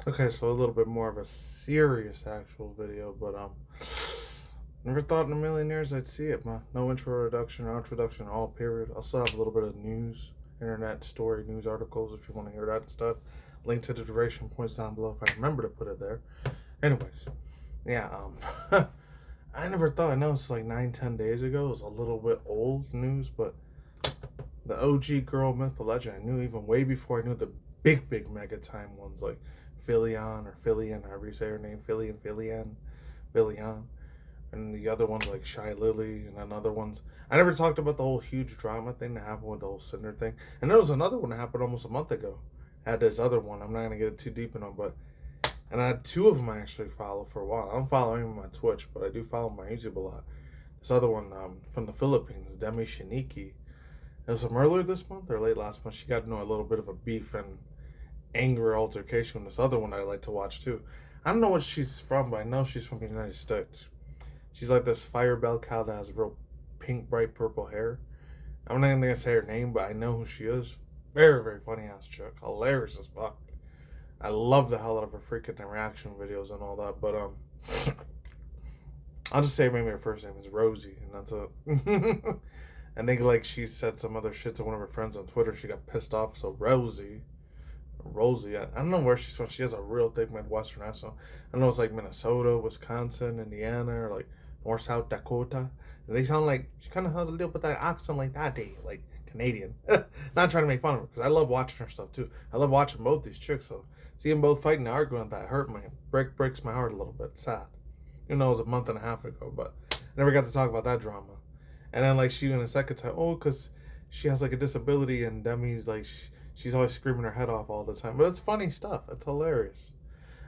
Okay, so a little bit more of a serious actual video, but never thought in a million years I'd see it, man. No introduction or introduction, all period. I'll still have a little bit of news, internet story, news articles if you want to hear that stuff. Link to the duration points down below if I remember to put it there. Anyways, yeah, I never thought. I know it's like 9, 10 days ago. It was a little bit old news, but the OG girl myth, the legend, I knew even way before I knew the big mega time ones like Philion or Philian, however you say her name, Philian, and the other ones like Shy Lily and another ones. I never talked about the whole huge drama thing that happened with the whole Cinder thing. And there was another one that happened almost a month ago. I had this other one. I'm not gonna get too deep into them, but and I had two of them I actually follow for a while. I don't follow any of them on Twitch, but I do follow my YouTube a lot. This other one from the Philippines, Demi Shiniki. It was from earlier this month or late last month. She got into a little bit of a beef and anger altercation with this other one I like to watch too. I don't know what she's from, but I know she's from the United States. She's like this fire bell cow that has real pink, bright purple hair. I'm not gonna say her name, but I know who she is. Very funny ass chick. Hilarious as fuck. I love the hell out of her freaking reaction videos and all that. But I'll just say maybe her first name is Rosie, and that's it. I think like she said some other shit to one of her friends on Twitter. She got pissed off. So Rosie, I don't know where she's from. She has a real thick Midwestern accent. I know it's like Minnesota, Wisconsin, Indiana, or like North South Dakota. And they sound like she kind of has a little bit of that accent like that, like Canadian. Not trying to make fun of her because I love watching her stuff too. I love watching both these chicks. So seeing both fighting and arguing that breaks my heart a little bit. Sad. You know, it was a month and a half ago, but I never got to talk about that drama. And then like she in a second time, oh, because she has like a disability, and Demi's like she's always screaming her head off all the time. But it's funny stuff. It's hilarious.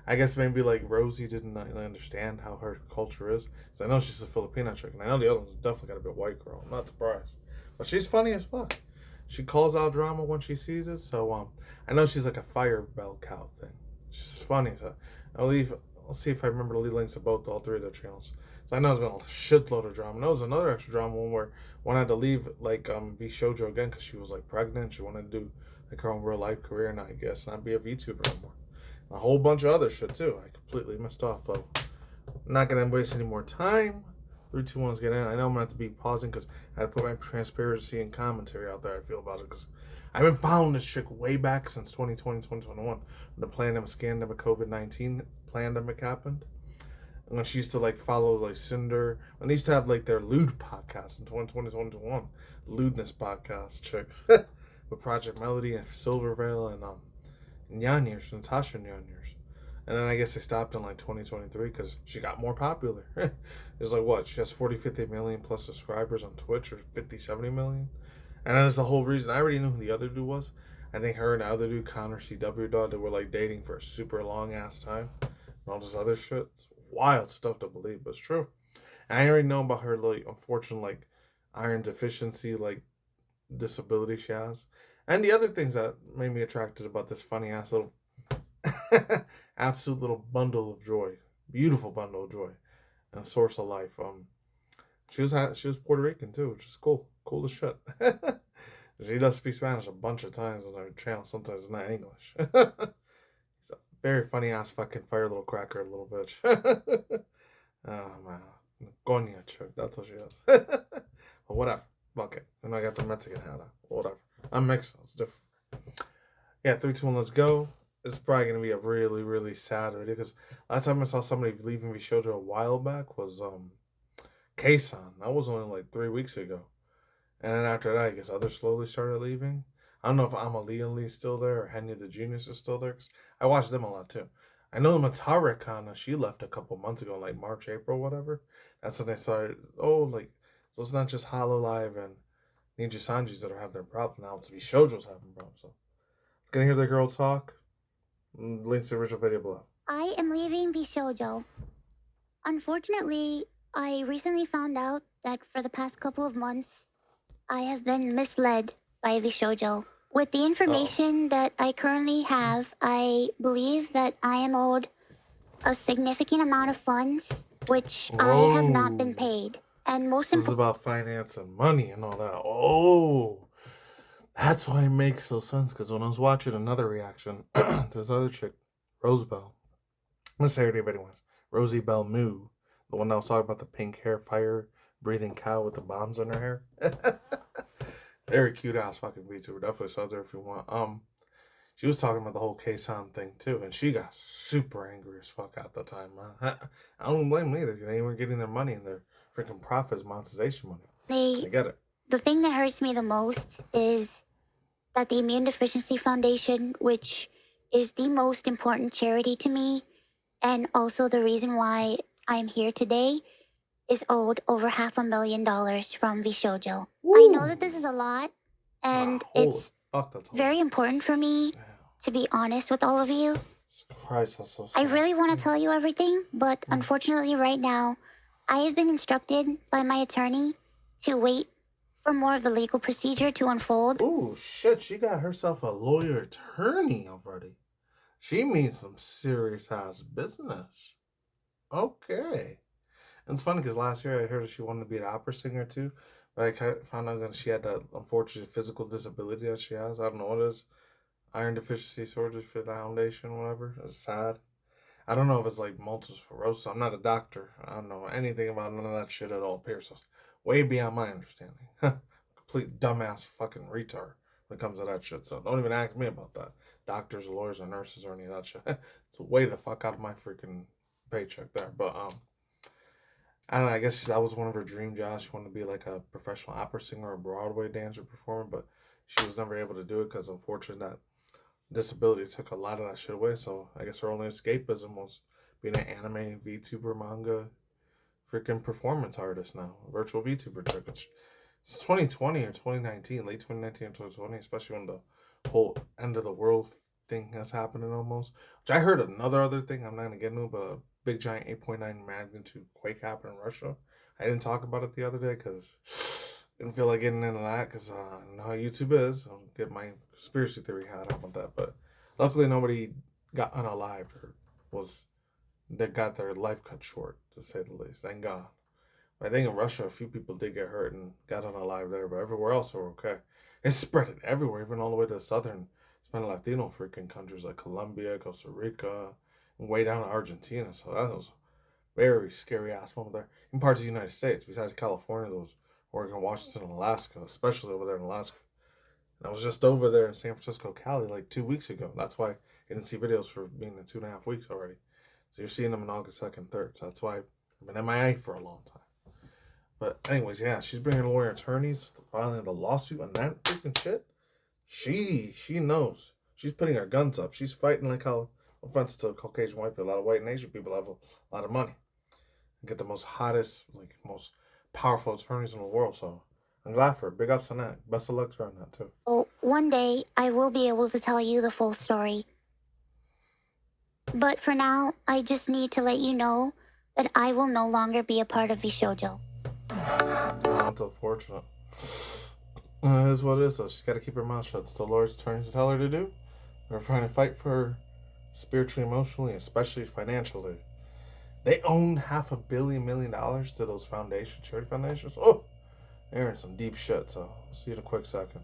I guess maybe like Rosie didn't really understand how her culture is. So I know she's a Filipino chick, and I know the other one's definitely got to be a white girl. I'm not surprised, but she's funny as fuck. She calls out drama when she sees it. So I know she's like a fire bell cow thing. She's funny. So I'll leave. I'll see if I remember to leave links to all three of their channels. So I know there's been a shitload of drama. And there was another extra drama one where one had to leave like VSHJOJO again because she was like pregnant. She wanted to do like her own real life career, and I guess not be a VTuber anymore. A whole bunch of other shit too. I completely missed off, but I'm not gonna waste any more time. 3, 2, 1's get in. I know I'm gonna have to be pausing because I had to put my transparency and commentary out there. I feel about it because I've been following this chick way back since 2020, 2021. When the pandemic, scandemic, COVID-19 pandemic happened. And when she used to like follow like Cinder, when they used to have like their lewd podcast in 2020, 2021, lewdness podcast chicks with Project Melody and Silvervale and Nyanyers, Natasha Nyanyers. And then I guess they stopped in like 2023 because she got more popular. It's like what? She has 40, 50 million plus subscribers on Twitch, or 50, 70 million. And that's the whole reason. I already knew who the other dude was. I think her and the other dude, Connor CW dog, they were like dating for a super long ass time. And all this other shit. It's wild stuff to believe, but it's true. And I already know about her like unfortunate like iron deficiency, like disability she has. And the other things that made me attracted about this funny ass little absolute little bundle of joy. Beautiful bundle of joy. And a source of life. She was Puerto Rican too, which is cool. Cool as shit. He does speak Spanish a bunch of times on our channel, sometimes not English. He's a very funny ass fucking fire little cracker, little bitch. Oh man. Coña chick, that's what she is. But whatever. Okay. And I got the Mexican hat on. Whatever. I'm Mexican, it's different. Yeah, 3, 2, 1, let's go. It's probably gonna be a really sad video because last time I saw somebody leaving VSHJOJO a while back was Kason. That was only like 3 weeks ago. And then after that, I guess others slowly started leaving. I don't know if Amalia Lee's still there or Henya the Genius is still there because I watch them a lot too. I know Matara Kana, she left a couple months ago, like March, April, whatever. That's when they started. Oh, like so it's not just Hollow Live and Ninja Sanjis that are having their problem now. It's VSHJOJO's having problems. So gonna hear the girl talk. Links to the original video below. I am leaving VSHJOJO. Unfortunately, I recently found out that for the past couple of months, I have been misled by VSHJOJO. With the Uh information that I currently have, I believe that I am owed a significant amount of funds, which oh. I have not been Whoa. paid. And most So this is important, about finance and money and all that. Oh. That's why it makes so sense. Because when I was watching another reaction to this other chick Rosebell. Let's say anybody wants. Rosie Bell Moo, the one that was talking about the pink hair, fire breathing cow with the bombs in her hair. Very cute ass fucking VTuber. Definitely sub there if you want. She was talking about the whole K-San thing too, and she got super angry as fuck at the time, man. I don't blame them either. They were getting their money and their freaking profits, monetization money. I get it. The thing that hurts me the most is that the Immune Deficiency Foundation, which is the most important charity to me, and also the reason why I'm here today, is owed over $500,000 from VSHJOJO. I know that this is a lot, and Holy it's fuck, that's very important for me to be honest with all of you. Christ, that's so I sad. really want to tell you everything, but unfortunately, right now, I have been instructed by my attorney to wait for more of the legal procedure to unfold. Oh shit, she got herself a lawyer attorney already. She means some serious ass business. Okay. And it's funny because last year I heard that she wanted to be an opera singer too. But I found out that she had that unfortunate physical disability that she has. I don't know what it is. Iron deficiency sort of foundation, whatever. It's sad. I don't know if it's like multiple sclerosis. I'm not a doctor. I don't know anything about none of that shit at all. Pierce. Way beyond my understanding. Complete dumbass fucking retard when it comes to that shit. So don't even ask me about that. Doctors or lawyers or nurses or any of that shit. It's way the fuck out of my freaking paycheck there. But I don't know, I guess that was one of her dream jobs. She wanted to be like a professional opera singer or Broadway dancer performer, but she was never able to do it because unfortunately that disability took a lot of that shit away. So I guess her only escapism was being an anime, VTuber, manga, freaking performance artist now, virtual VTuber chick. It's 2020 or 2019, late 2019 or 2020, especially when the whole end of the world thing is happening almost. Which I heard another other thing, I'm not going to get into it, but a big giant 8.9 magnitude quake happened in Russia. I didn't talk about it the other day because I didn't feel like getting into that because I know how YouTube is. I'll get my conspiracy theory hat up on that. But luckily nobody got unalived or was that got their life cut short, to say the least. Thank God. I think in Russia, a few people did get hurt and got unalive there, but everywhere else were okay. It spread it everywhere, even all the way to the southern Spanish Latino freaking countries like Colombia, Costa Rica, and way down to Argentina. So that was a very scary ass moment there. In parts of the United States, besides California, there was Oregon, Washington, and Alaska, especially over there in Alaska. And I was just over there in San Francisco, Cali, like 2 weeks ago. That's why I didn't see videos for being in 2.5 weeks already. So you're seeing them in August 2nd, 3rd. So that's why I've been MIA for a long time. But anyways, yeah, she's bringing lawyer attorneys, filing the lawsuit on that freaking shit. She knows. She's putting her guns up. She's fighting like how, no offense to Caucasian white people, a lot of white and Asian people have a lot of money and get the most hottest, like most powerful attorneys in the world. So I'm glad for her. Big ups on that. Best of luck to her on that too. Oh, one day I will be able to tell you the full story. But for now, I just need to let you know that I will no longer be a part of VSHJOJO. Oh, that's unfortunate. It is what it is, though. She's got to keep her mouth shut. It's the Lord's attorneys to tell her to do. They're trying to fight for her spiritually, emotionally, especially financially. They own $500 million to those foundations, charity foundations. Oh, they're in some deep shit. So, see you in a quick second.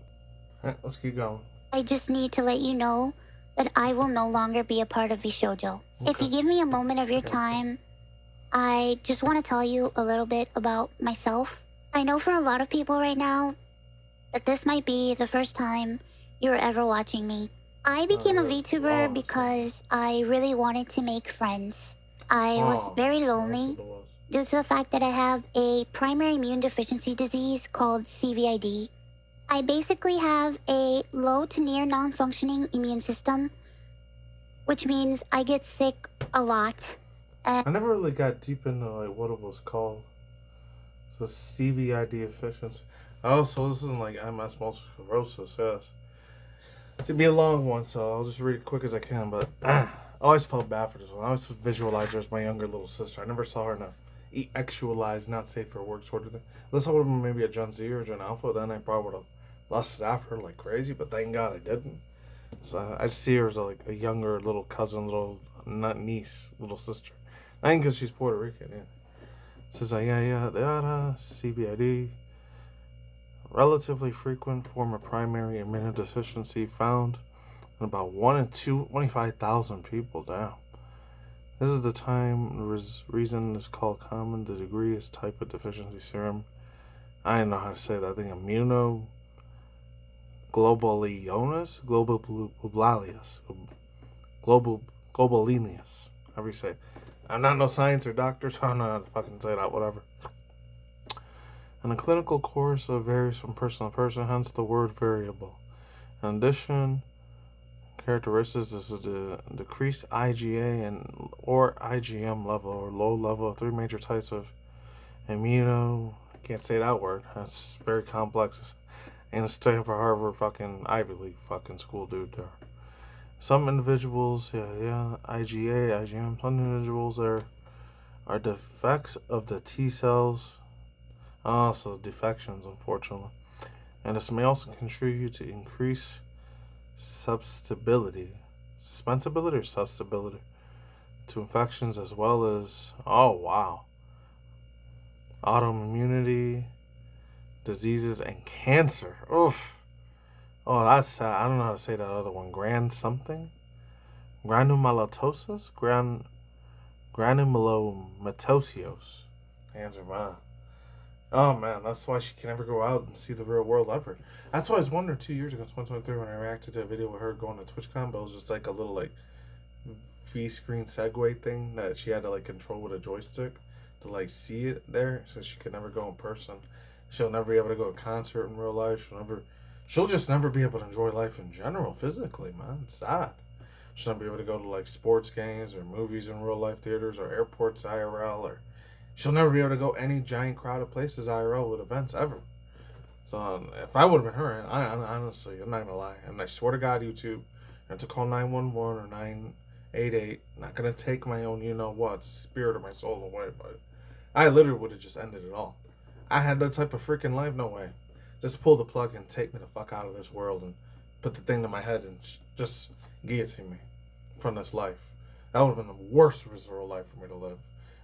All right, let's keep going. I just need to let you know that I will no longer be a part of VSHJOJO. Okay. If you give me a moment of your time, I just want to tell you a little bit about myself. I know for a lot of people right now that this might be the first time you're ever watching me. I became a VTuber because I really wanted to make friends. I was very lonely due to the fact that I have a primary immune deficiency disease called CVID. I basically have a low to near non-functioning immune system, which means I get sick a lot. I never really got deep into like what it was called. So CVID efficiency. Oh, so this isn't like MS multiple sclerosis, yes. It's gonna be a long one, so I'll just read it quick as I can. But I always felt bad for this one. I always visualized her as my younger little sister. I never saw her in a actualized, not safe for work sort of thing. Unless I would have been maybe a Gen Z or a Gen Alpha, then I probably would have lusted after her like crazy. But thank God I didn't. So I see her as like a younger little cousin, little not niece, little sister. I think because she's Puerto Rican, yeah. Says CVID. Relatively frequent form of primary immunodeficiency found And about 1 in 25,000 people down. This is the time reason is called common. The degree is type of deficiency serum. I don't know how to say that. I think immunoglobulinosis, globalinius. However you say it. I'm not no science or doctor, so I don't know how to fucking say that. Whatever. And the clinical course varies from person to person, hence the word variable. In addition, characteristics is the decreased IgA and or IgM level or low level of 3 major types of immuno. I can't say that word. That's very complex. And it's studying for Harvard fucking Ivy League fucking school dude there. Some individuals, IgA, IgM. Some individuals are defects of the T cells. So defections, unfortunately. And this may also contribute to increased susceptibility to infections as well as, autoimmunity, diseases, and cancer. Oof. Oh, that's sad. I don't know how to say that other one. Granulomatosis? Granulomatosis. Hands are mine. Oh man, that's why she can never go out and see the real world ever. That's why I was wondering 2 years ago, 2023, when I reacted to a video with her going to TwitchCon, but it was just like a little like V-screen segue thing that she had to like control with a joystick to like see it there, since she could never go in person. She'll never be able to go to a concert in real life. She'll just never be able to enjoy life in general physically, man. It's sad. She'll never be able to go to like sports games or movies in real life theaters or airports IRL, or she'll never be able to go any giant crowded places IRL with events ever. So if I would have been her, I honestly, I'm not gonna lie, and I swear to God, YouTube, and to call 911 or 988, not gonna take my own, spirit or my soul away, but I literally would have just ended it all. I had that type of freaking life, no way. Just pull the plug and take me the fuck out of this world and put the thing to my head and just guillotine me from this life. That would have been the worst miserable life for me to live.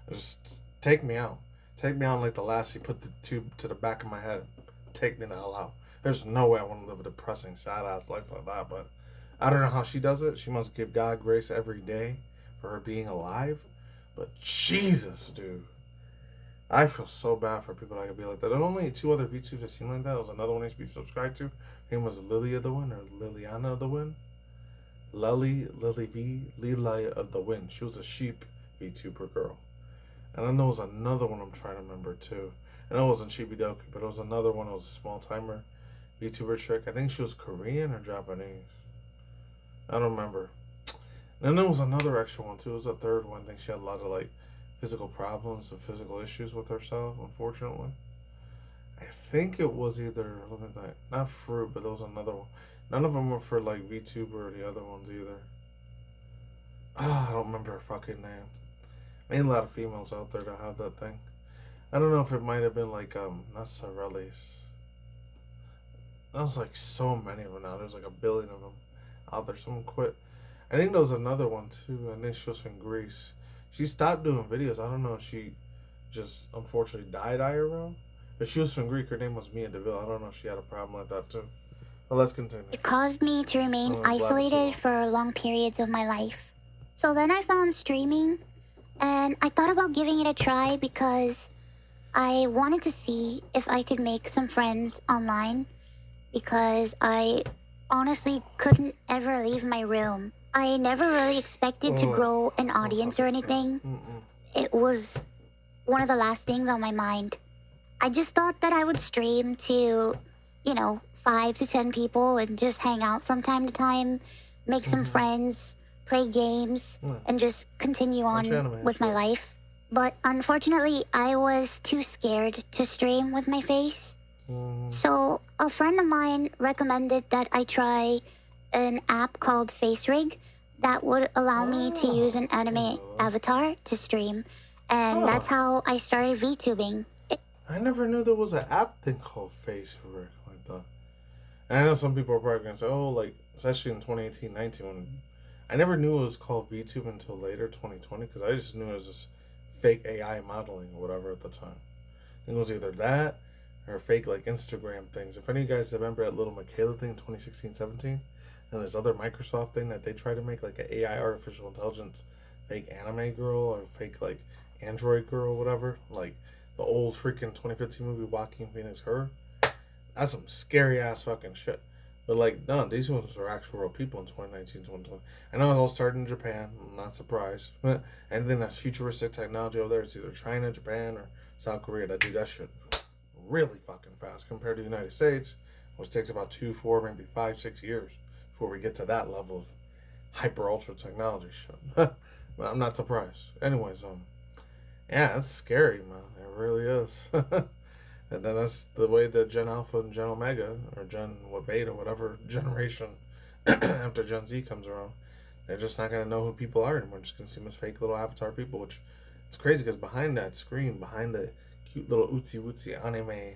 Just take me out. Take me out like the lassie, put the tube to the back of my head. Take me the hell out. There's no way I want to live a depressing, sad-ass life like that, but I don't know how she does it. She must give God grace every day for her being alive. But Jesus, dude. I feel so bad for people that could be like that. There are only 2 other VTubers that seem like that. There was another one I used to be subscribed to. Her name was Lily of the Wind or Liliana of the Wind. Lily of the Wind. She was a sheep VTuber girl. And then there was another one I'm trying to remember too. And it wasn't Chibidoki, but it was another one. It was a small timer VTuber chick. I think she was Korean or Japanese. I don't remember. And then there was another extra one too. It was a third one. I think she had a lot of like physical problems and physical issues with herself, unfortunately. I think it was either, let me think, not Fruit, but there was another one. None of them were for like VTuber or the other ones either. I don't remember her fucking name. Ain't a lot of females out there that have that thing. I don't know if it might have been like, not Sorelli's. There's like so many of them now. There's like a billion of them out there. Someone quit. I think there was another one too. I think she was from Greece. She stopped doing videos. I don't know if she just unfortunately died IRL. But she was from Greek. Her name was Mia DeVille. I don't know if she had a problem like that too. But let's continue. It caused me to remain isolated for long periods of my life. So then I found streaming, and I thought about giving it a try because I wanted to see if I could make some friends online, because I honestly couldn't ever leave my room. I never really expected to grow an audience or anything. It was one of the last things on my mind. I just thought that I would stream to, 5 to 10 people and just hang out from time to time, make some friends, play games, and just continue on with my life. But unfortunately, I was too scared to stream with my face. So a friend of mine recommended that I try an app called FaceRig that would allow me to use an anime avatar to stream. And that's how I started VTubing. I never knew there was an app thing called FaceRig like that. And I know some people are probably going to say, like, especially in 2018, 19, when I never knew it was called VTube until later, 2020, because I just knew it was just fake AI modeling or whatever at the time. I think it was either that or fake, like, Instagram things. If any of you guys remember that little Michaela thing in 2016, 17, and this other Microsoft thing that they try to make, like an AI artificial intelligence fake anime girl or fake like android girl, whatever. Like the old freaking 2015 movie Joaquin Phoenix, her. That's some scary ass fucking shit. But like, no, these ones are actual real people in 2019, 2020. I know it all started in Japan. I'm not surprised. But anything that's futuristic technology over there, it's either China, Japan, or South Korea that do that shit really fucking fast compared to the United States, which takes about 2, 4, maybe 5, 6 years before we get to that level of hyper ultra technology shit. I'm not surprised. Anyways, yeah, it's scary, man. It really is. And then that's the way that Gen Alpha and Gen Omega, or Gen what Beta, whatever generation after Gen Z comes around, they're just not gonna know who people are anymore. Just gonna see them as fake little avatar people, which it's crazy because behind that screen, behind the cute little ootsy wootsy anime,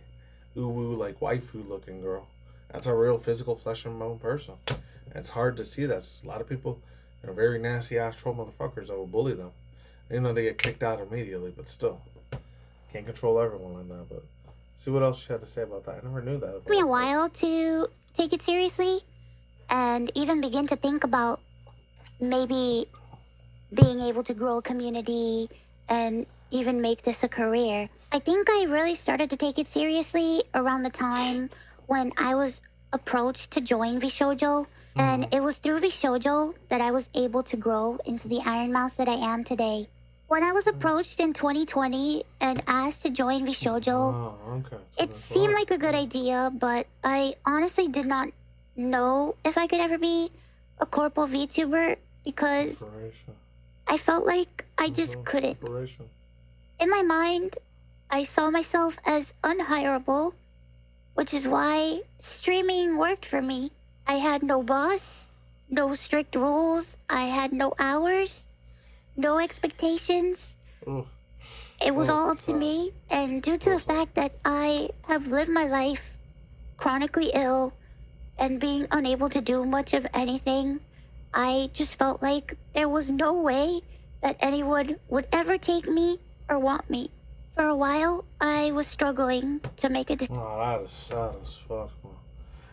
uwu like waifu looking girl, that's a real physical flesh and bone person. And it's hard to see that. There's a lot of people, they're very nasty ass troll motherfuckers that will bully them. You know they get kicked out immediately, but still can't control everyone like that. But see what else she had to say about that. I never knew that. It took me a while to take it seriously and even begin to think about maybe being able to grow a community and even make this a career. I think I really started to take it seriously around the time when I was approached to join VSHJOJO. And it was through VSHJOJO that I was able to grow into the Ironmouse that I am today. When I was approached in 2020 and asked to join VSHJOJO, it seemed like a good idea, but I honestly did not know if I could ever be a corporal VTuber because I felt like I just couldn't. In my mind, I saw myself as unhireable, which is why streaming worked for me. I had no boss, no strict rules, I had no hours, no expectations. It was all up to me, and due to the fact that I have lived my life chronically ill and being unable to do much of anything, I just felt like there was no way that anyone would ever take me or want me. For a while, I was struggling to make a decision. Oh, that is sad as fuck, man.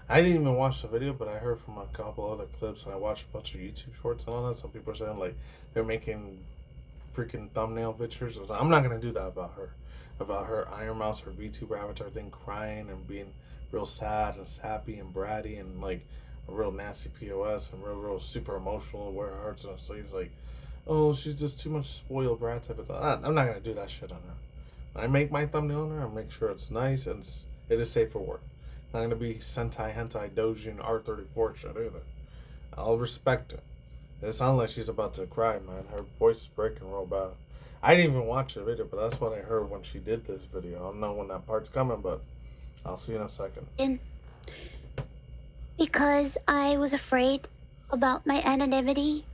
I didn't even watch the video, but I heard from a couple other clips, and I watched a bunch of YouTube shorts and all that. Some people are saying, like, they're making freaking thumbnail pictures. I'm not going to do that about her. About her Ironmouse, her VTuber avatar thing, crying and being real sad and sappy and bratty and, like, a real nasty POS and real super emotional and wear her hearts on her sleeves. Like, oh, she's just too much spoiled brat type of thing. I'm not going to do that shit on her. When I make my thumbnail on her, I make sure it's nice and it is safe for work. Not going to be Sentai, Hentai, Dojin, R34 shit either. I'll respect it. It sounds like she's about to cry, man. Her voice is breaking real bad. I didn't even watch the video, but that's what I heard when she did this video. I don't know when that part's coming, but I'll see you in a second. Because I was afraid about my anonymity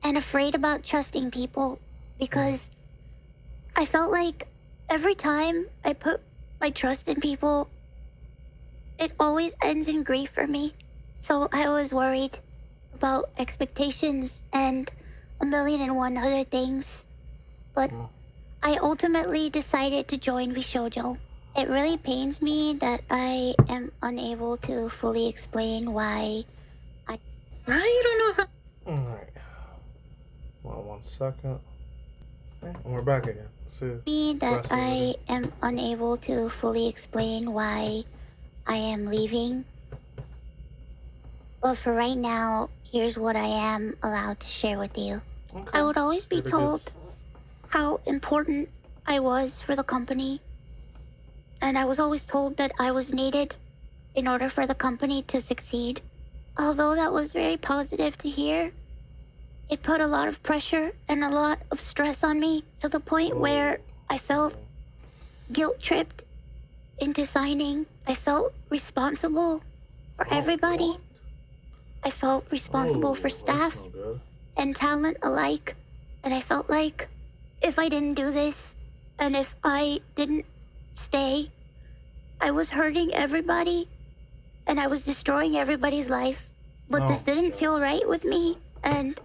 and afraid about trusting people because I felt like every time I put my trust in people, it always ends in grief for me. So I was worried about expectations and 1,000,001 other things. But I ultimately decided to join VSHJOJO. It really pains me that I am unable to fully explain why I don't know if I... Alright. Well, 1 second. Okay, and we're back again. See that I am unable to fully explain why I am leaving. But for right now, here's what I am allowed to share with you. Okay. I would always be told how important I was for the company. And I was always told that I was needed in order for the company to succeed. Although that was very positive to hear, it put a lot of pressure and a lot of stress on me to the point where I felt guilt-tripped into signing. I felt responsible for everybody. I felt responsible for staff and talent alike. And I felt like if I didn't do this and if I didn't stay, I was hurting everybody and I was destroying everybody's life. But this didn't feel right with me, and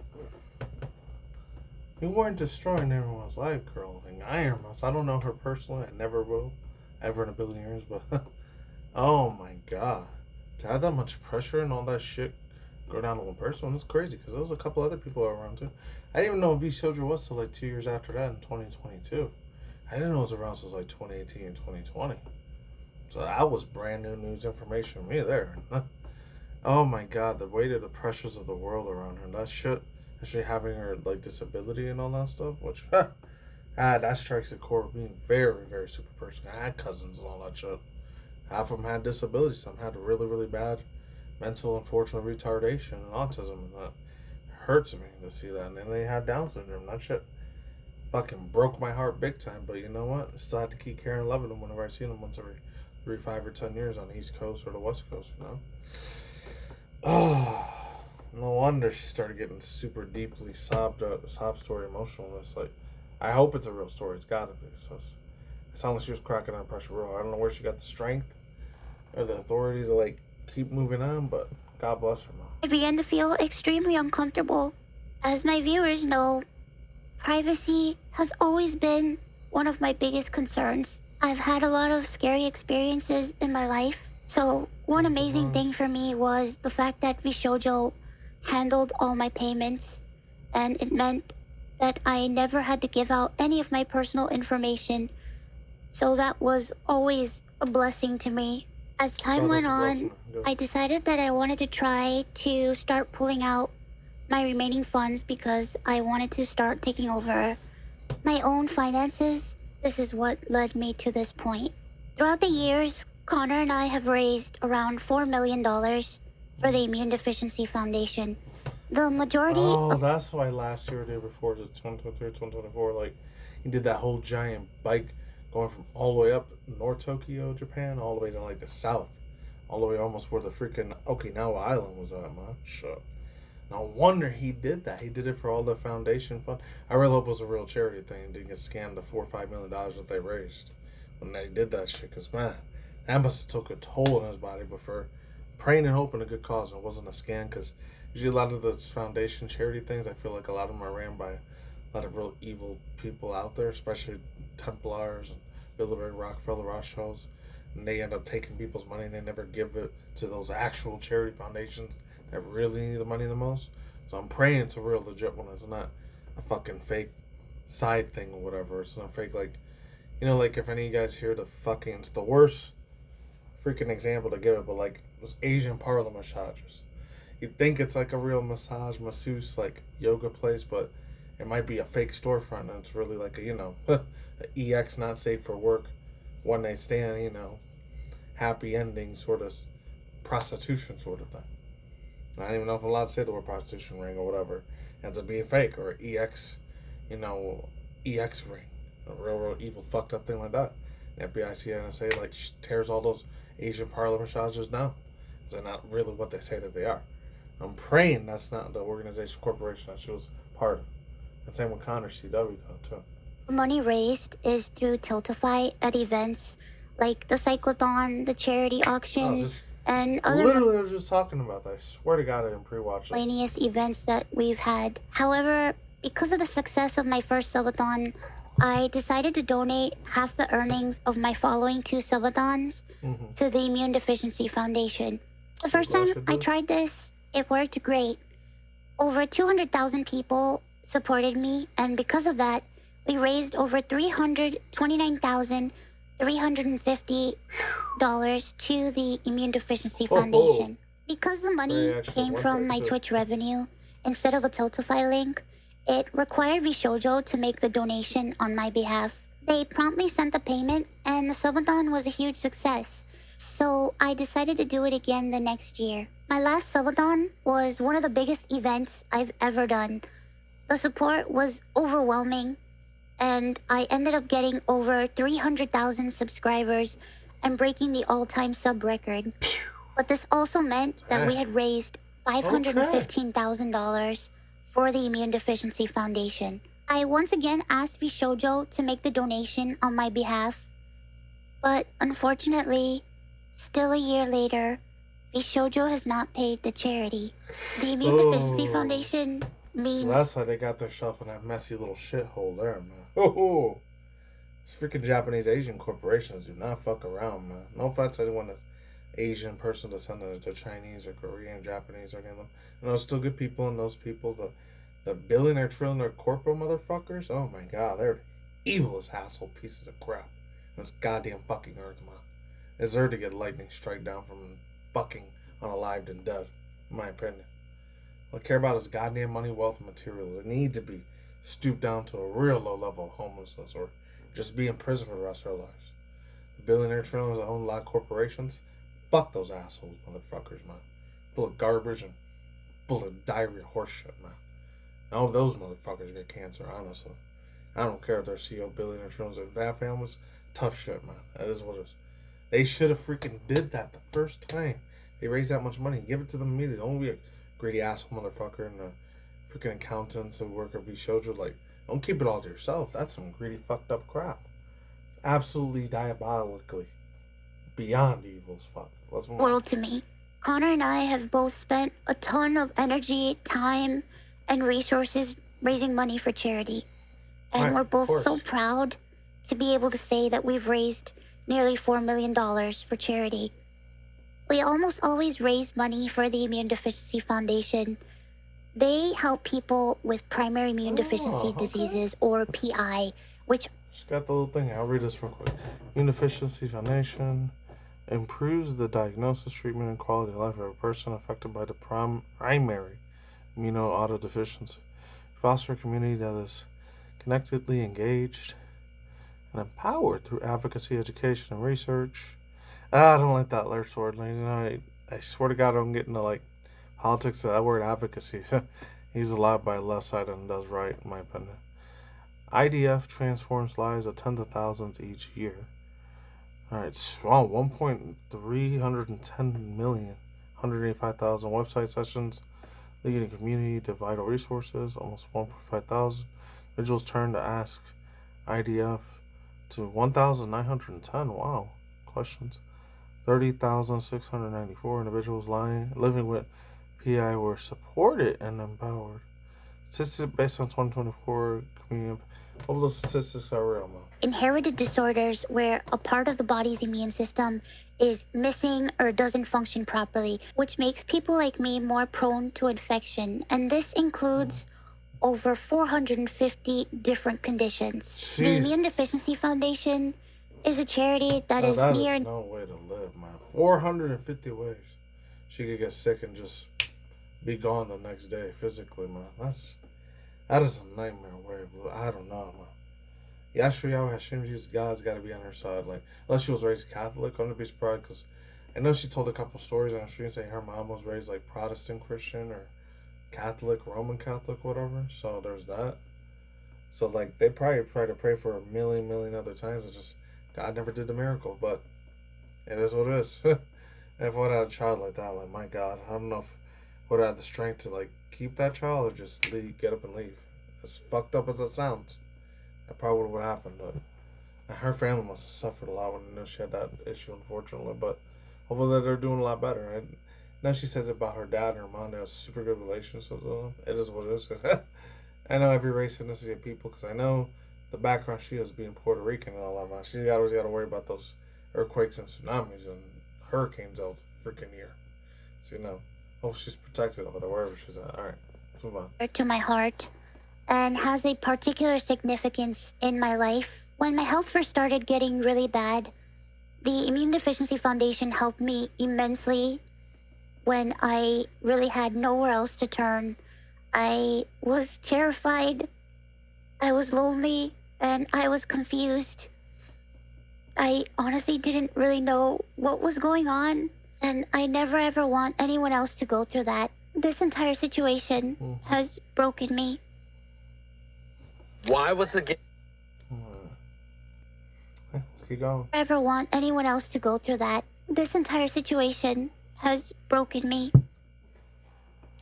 you weren't destroying everyone's life, girl. And Ironmouse, I don't know her personally. I never will, ever in a billion years. But oh my god, to have that much pressure and all that shit go down to one person, it's crazy. Because there was a couple other people around too. I didn't even know VSHJOJO was till like 2 years after that in 2022. I didn't know it was around since like 2018 and 2020. So that was brand new news information for me there. Oh my god, the weight of the pressures of the world around her. That shit, actually having her like disability and all that stuff, which that strikes the core of being very, very super person. I had cousins and all that shit. Half of them had disabilities. Some had really, really bad mental, unfortunately, retardation and autism, and that hurts me to see that. And then they had Down syndrome. That shit fucking broke my heart big time. But you know what? I still had to keep caring and loving them whenever I see them once every 3, 5, or 10 years on the East Coast or the West Coast, you know? Oh, no wonder she started getting super deeply sob story emotional. It's like, I hope it's a real story. It's gotta be. So it sounds like she was cracking under pressure real. I don't know where she got the strength or the authority to like keep moving on, but God bless her, man. I began to feel extremely uncomfortable. As my viewers know, privacy has always been one of my biggest concerns. I've had a lot of scary experiences in my life, so one amazing thing for me was the fact that VSHJOJO handled all my payments, and it meant that I never had to give out any of my personal information, so that was always a blessing to me. As time went on, I decided that I wanted to try to start pulling out my remaining funds because I wanted to start taking over my own finances. This is what led me to this point. Throughout the years, Connor and I have raised around $4 million for the Immune Deficiency Foundation. The majority... Oh, that's why last year or the year before, the 2023, 2024, like, he did that whole giant bike going from all the way up North Tokyo, Japan, all the way to, like, the south. All the way almost where the freaking Okinawa Island was at, man. Shut. No wonder he did that. He did it for all the foundation fund. I really hope it was a real charity thing and didn't get scammed the $4 or $5 million that they raised when they did that shit. Because, man, that must have took a toll on his body. But for praying and hoping a good cause, and it wasn't a scam. Because usually a lot of those foundation charity things, I feel like a lot of them are ran by a lot of real evil people out there, especially Templars and Bilderberg, Rockefeller, Rothschilds. And they end up taking people's money and they never give it to those actual charity foundations that really need the money the most. So I'm praying it's a real legit one. It's not a fucking fake side thing or whatever. It's not fake, like, you know, like if any of you guys hear the fucking, it's the worst freaking example to give it, but like those Asian parlor massages. You think it's like a real masseuse, like yoga place, but it might be a fake storefront and it's really like a, you know, a EX not safe for work, one night stand, you know, happy ending sort of prostitution sort of thing. I don't even know if I'm allowed to say the word prostitution ring or whatever. It ends up being fake or EX, you know, EX ring. A real evil fucked up thing like that. And FBI, NSA like tears all those Asian parlor massages down. They're not really what they say that they are. I'm praying that's not the organization, corporation that she was part of. And same with Connor CW though, too. Money raised is through Tiltify at events like the Cyclothon, the charity auction, and other literally I was just talking about that. I swear to God I didn't pre-watch it. miscellaneous events that we've had. However, because of the success of my first subathon, I decided to donate half the earnings of my following 2 subathons to the Immune Deficiency Foundation. The first time I tried this, it worked great. Over 200,000 people supported me, and because of that, we raised over $329,350 to the Immune Deficiency Foundation. Because the money came from my Twitch revenue instead of a Tiltify link, it required VSHJOJO to make the donation on my behalf. They promptly sent the payment, and the subathon was a huge success. So I decided to do it again the next year. My last subathon was one of the biggest events I've ever done. The support was overwhelming, and I ended up getting over 300,000 subscribers and breaking the all-time sub record. But this also meant that we had raised $515,000 for the Immune Deficiency Foundation. I once again asked VSHJOJO to make the donation on my behalf, but unfortunately, still a year later, VSHJOJO has not paid the charity. The Immune Deficiency Foundation means... So that's why they got themselves in that messy little shithole there, man. Oh, these freaking Japanese Asian corporations do not fuck around, man. No offense to anyone that's Asian person descendant to Chinese or Korean, Japanese, or any of them. And there's still good people in those people. The billionaire, trillionaire, corporate motherfuckers, oh my god, they're the evilest asshole pieces of crap on this goddamn fucking earth, man. They deserve to get lightning strike down from fucking unalived and dead, in my opinion. What I care about is goddamn money, wealth, and materials. They need to be stooped down to a real low level of homelessness or just be in prison for the rest of their lives. The billionaire trillionaires that own a lot of corporations, fuck those assholes, motherfuckers, man. Full of garbage and full of diarrhea horseshit, man. I hope those motherfuckers get cancer, honestly. I don't care if they're CEO, billionaire trillionaires, and that family's tough shit, man. That is what it is. They should have freaking did that the first time. They raised that much money. Give it to them immediately. Don't be a greedy asshole motherfucker and the freaking accountants who work at VSHJOJO. Like, don't keep it all to yourself. That's some greedy, fucked up crap. Absolutely diabolically beyond evil as fuck. Let's move on. World to me. Connor and I have both spent a ton of energy, time, and resources raising money for charity. And Right, we're of both course. so proud to be able to say that we've raised nearly $4 million for charity. We almost always raise money for the Immune Deficiency Foundation. They help people with primary immune deficiency okay. diseases, or PI, which Just got the little thing. I'll read this real quick. Immune Deficiency Foundation improves the diagnosis, treatment, and quality of life of a person affected by the primary immunodeficiency. Foster a community that is connectedly engaged and empowered through advocacy, education, and research. I don't like that last word. Like, I swear to God, I don't get into like politics. That word advocacy, he's a lot by the left side and does right, in my opinion. IDF transforms lives of tens of thousands each year. All right, 1.310 million, 185,000 website sessions, leading the community to vital resources. Almost 1.5 thousand individuals turn to ask IDF to 1,910. Wow, questions. 30,694 individuals living with PI were supported and empowered. Statistics based on 2024 community. All those statistics are real, man. inherited disorders where a part of the body's immune system is missing or doesn't function properly, which makes people like me more prone to infection. And this includes over 450 different conditions. The Jeez. Immune Deficiency Foundation is a charity that is That near is no way to live, man. 450 ways she could get sick and just be gone the next day physically, man. That is a nightmare way of living. I don't know, man. Yashriyahu Hashem, Jesus, God's got to be on her side. Like, unless she was raised Catholic, I wouldn't be surprised because I know she told a couple stories on the street saying her mom was raised like Protestant Christian or Catholic, Roman Catholic, whatever. So there's that. So like they probably try to pray for a million other times. It's just God never did the miracle, but it is what it is. If I would have had a child like that, like my God, I don't know if I would have had the strength to like keep that child or just leave, get up and leave. As fucked up as it sounds, that probably would have happened. But her family must have suffered a lot when they knew she had that issue, unfortunately. But hopefully they're doing a lot better. I know she says about her dad and her mom. They have super good relationships with them. It is what it is. Cause I know every race and ethnicity of people because I know the background she has being Puerto Rican and all that. Man. She always got to worry about those earthquakes and tsunamis and hurricanes all freaking year. So, hopefully she's protected over there, wherever she's at. All right, let's move on. to my heart and has a particular significance in my life. When my health first started getting really bad, the Immune Deficiency Foundation helped me immensely when I really had nowhere else to turn. I was terrified, I was lonely, and I was confused. I honestly didn't really know what was going on, and I never ever want anyone else to go through that. This entire situation has broken me. Why was the game? Let's keep going. Ever want anyone else to go through that. This entire situation has broken me.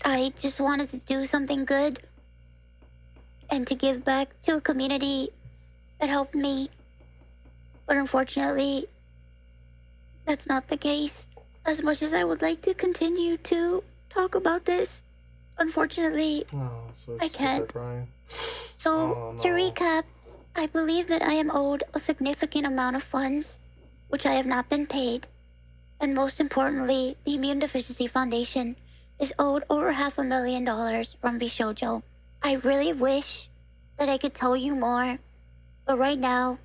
I just wanted to do something good and to give back to a community that helped me. But unfortunately, that's not the case. As much as I would like to continue to talk about this, unfortunately, So I can't. Crying. So, Oh, to no. recap, I believe that I am owed a significant amount of funds, which I have not been paid. And most importantly, the Immune Deficiency Foundation is owed over $500,000 from VSHJOJO. I really wish that I could tell you more, but right now,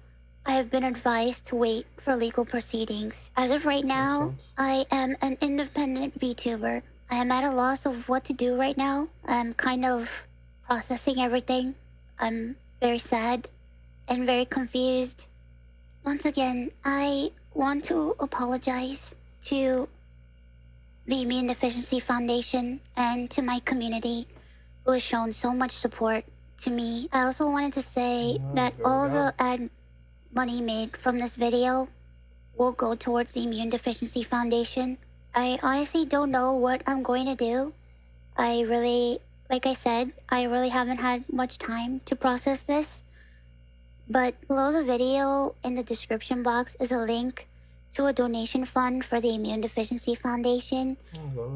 I have been advised to wait for legal proceedings. As of right now, I am an independent VTuber. I am at a loss of what to do right now. I'm kind of processing everything. I'm very sad and very confused. Once again, I want to apologize to the Immune Deficiency Foundation and to my community who has shown so much support to me. I also wanted to say that all the ad money made from this video will go towards the Immune Deficiency Foundation. I honestly don't know what I'm going to do. Like I said, I really haven't had much time to process this. But below the video in the description box is a link to a donation fund for the Immune Deficiency Foundation.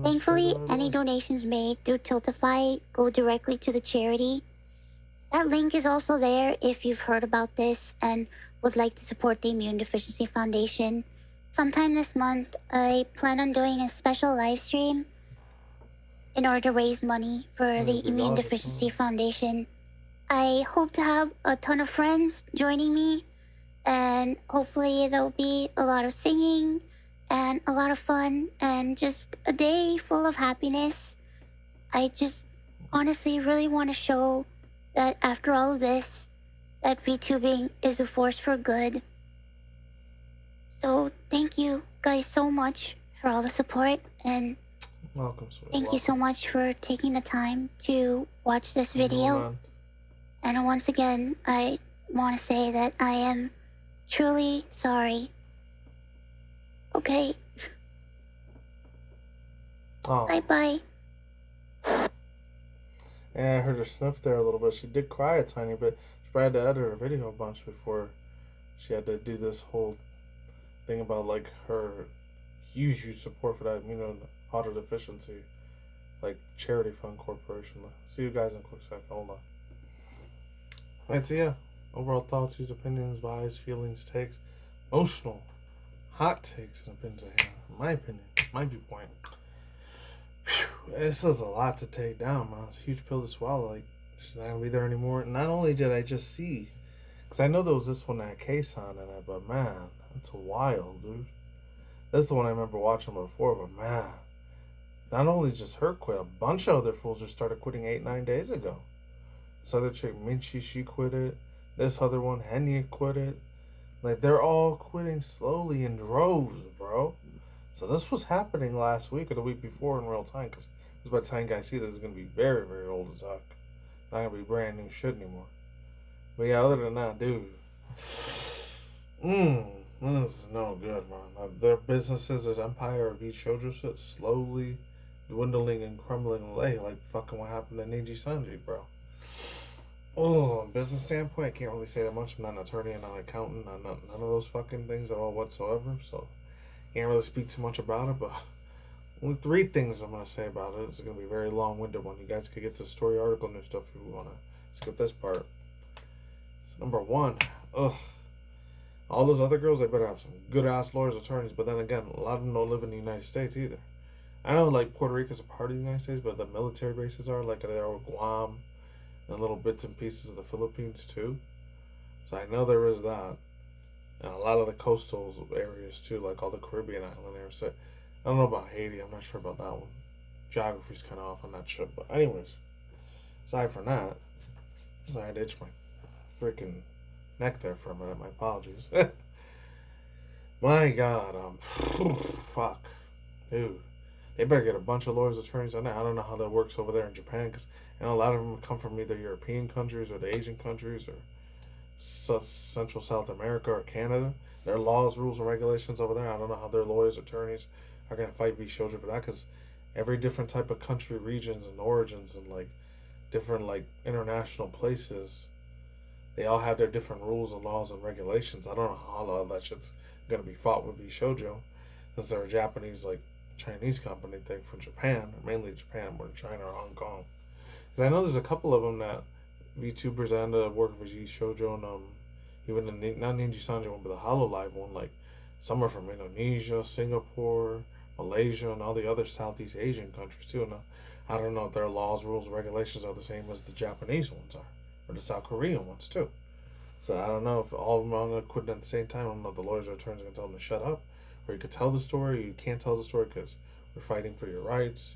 Thankfully, any donations made through Tiltify go directly to the charity. That link is also there if you've heard about this and would like to support the Immune Deficiency Foundation. Sometime this month, I plan on doing a special live stream in order to raise money for the Immune Deficiency Foundation. I hope to have a ton of friends joining me, and hopefully there'll be a lot of singing and a lot of fun and just a day full of happiness. I just honestly really want to show that after all of this, that VTubing is a force for good. So thank you guys so much for all the support, and thank you so much for taking the time to watch this video. And once again, I want to say that I am truly sorry. Okay. Oh. Bye-bye. Yeah, I heard her sniff there a little bit. She did cry a tiny bit. She probably had to edit her video a bunch before she had to do this whole thing about like her huge support for that auto deficiency like charity fund corporation. See you guys in a quick second. Hold on. Right, so yeah, overall thoughts, views, opinions, vibes, feelings, takes, emotional, hot takes, and opinions. My opinion, my viewpoint. Whew, this is a lot to take down, man. It's a huge pill to swallow. Like, she's not gonna be there anymore. Not only did I just see, because I know there was this one that had K-San in it, but man, that's wild, dude. That's the one I remember watching before, but man, not only just her quit, a bunch of other fools just started quitting 8-9 days ago. This other chick, Minchi, she quit it. This other one, Henya, quit it. Like, they're all quitting slowly in droves, bro. So this was happening last week or the week before in real time, because by the time you guys see this, it's going to be very, very old as heck. Not going to be brand new shit anymore. But yeah, other than that, dude. This is no good, man. Their businesses, their empire of VSHJOJO shit slowly dwindling and crumbling away, like fucking what happened to Niji Sanji, bro. Oh, business standpoint, I can't really say that much. I'm not an attorney, I'm not an accountant, none of those fucking things at all whatsoever, so can't really speak too much about it, but only 3 things I'm going to say about it. It's going to be a very long-winded one. You guys could get to the story article and stuff if you want to skip this part. So number 1, all those other girls, they better have some good-ass lawyers, attorneys, but then again, a lot of them don't live in the United States either. I know, like, Puerto Rico's a part of the United States, but the military bases are, like, there are Guam and little bits and pieces of the Philippines, too. So I know there is that. And a lot of the coastal areas, too, like all the Caribbean island areas. So, I don't know about Haiti. I'm not sure about that one. Geography's kind of off on that shit. But anyways, aside from that, sorry, I had to itch my freaking neck there for a minute. My apologies. My God. Fuck. Dude. They better get a bunch of lawyers, attorneys on there. I don't know how that works over there in Japan, because a lot of them come from either European countries or the Asian countries or Central South America or Canada. Their laws, rules, and regulations over there, I don't know how their lawyers, attorneys are going to fight VSHJOJO for that, because every different type of country, regions, and origins, and like different like international places, they all have their different rules and laws and regulations. I don't know how all that shit's going to be fought with VSHJOJO, since they're a Japanese, like, Chinese company thing from Japan, or mainly Japan, more than China or Hong Kong. Because I know there's a couple of them that VTubers end up working for VSHJOJO, and even the not Ninja Sanji one, but the Hololive one, like Some are from Indonesia, Singapore, Malaysia, and all the other Southeast Asian countries too. Now, I don't know if their laws, rules, regulations are the same as the Japanese ones are, or the South Korean ones too. So I don't know if all of them are going to quit at the same time. I don't know if the lawyers or attorneys are going to tell them to shut up, or you could tell the story, or you can't tell the story because we're fighting for your rights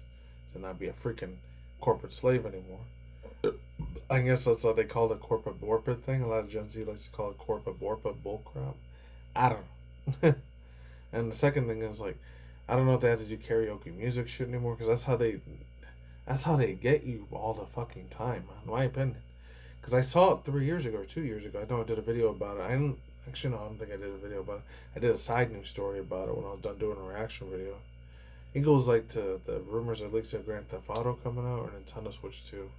to not be a freaking corporate slave anymore. I guess that's what they call the corporate borpit thing. A lot of Gen Z likes to call it corporate borpit bullcrap. I don't know. And the second thing is like, I don't know if they have to do karaoke music shit anymore because that's how they get you all the fucking time, man, in my opinion. Because I saw it 3 years ago or 2 years ago. I know I did a video about it. I didn't actually no, I don't think I did a video about it. I did a side news story about it when I was done doing a reaction video. It goes like to the rumors or leaks of Grand Theft Auto coming out or Nintendo Switch 2.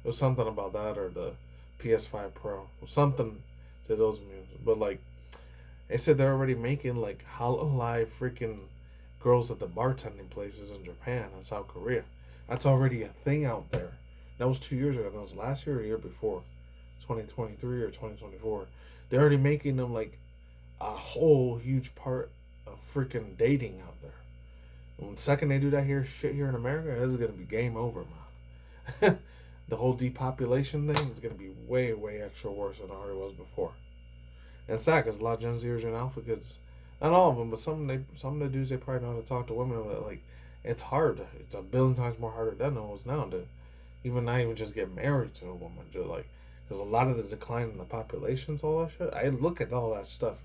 It was something about that or the PS5 Pro. Or something to those music. But like, they said they're already making like hololive freaking girls at the bartending places in Japan and South Korea. That's already a thing out there. That was 2 years ago. That was last year or a year before. 2023 or 2024. They're already making them like a whole huge part of freaking dating out there. And the second they do that shit here in America, this is going to be game over, man. The whole depopulation thing is going to be way, way extra worse than it already was before. And it's sad because a lot of Gen Zers and Alpha kids, not all of them, but some of the dudes, they probably know how to talk to women. But like, it's hard. It's a billion times more harder than it was now to even not even just get married to a woman. Just like, because a lot of the decline in the populations, all that shit. I look at all that stuff,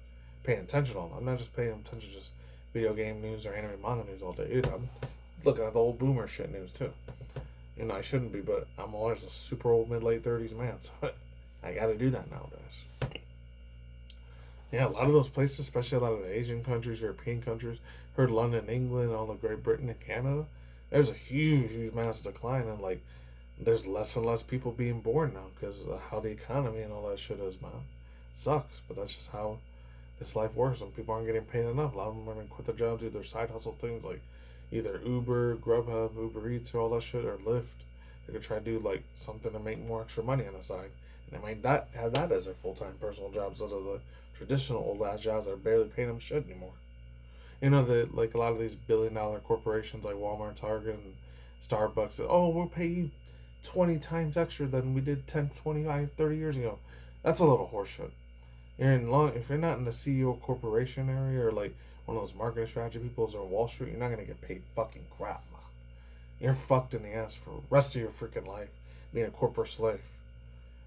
paying attention on. I'm not just paying attention to just video game news or anime manga news all day. Dude, I'm looking at the old boomer shit news too. You know, I shouldn't be, but I'm always a super old mid-late 30s man, so I got to do that nowadays. Yeah, a lot of those places, especially a lot of the Asian countries, European countries, heard London, England, all of Great Britain and Canada, there's a huge, huge massive decline, and like, there's less and less people being born now because of how the economy and all that shit is, man. Sucks, but that's just how this life works. When people aren't getting paid enough, a lot of them are going to quit their jobs, do their side hustle things like either Uber, Grubhub, Uber Eats, or all that shit, or Lyft. They could try to do like something to make more extra money on the side, and they might not have that as their full-time personal jobs. Those are the traditional old-ass jobs that are barely paying them shit anymore. You know that like a lot of these billion-dollar corporations like Walmart, Target, and Starbucks. Oh, we'll pay you 20 times extra than we did 10, 25, 30 years ago. That's a little horseshit. If you're not in the CEO corporation area or like one of those marketing strategy people or Wall Street, you're not gonna get paid fucking crap, man. You're fucked in the ass for the rest of your freaking life being a corporate slave.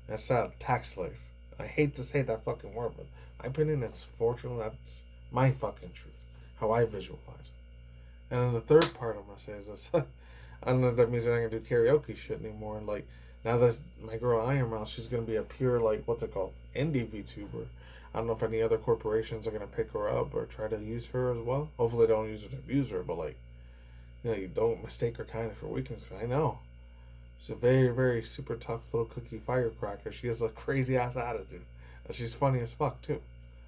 That's not a tax slave. I hate to say that fucking word, but my opinion is fortunately that's my fucking truth. How I visualize it. And then the third part I'm gonna say is this. I don't know if that means I'm not gonna do karaoke shit anymore. And like now that my girl Ironmouse, she's gonna be a pure like what's it called? Indie VTuber. I don't know if any other corporations are gonna pick her up or try to use her as well. Hopefully they don't use her to abuse her, but like, you know, you don't mistake her kindness for weakness. I know. She's a very, very super tough little cookie firecracker. She has a crazy ass attitude. And she's funny as fuck too.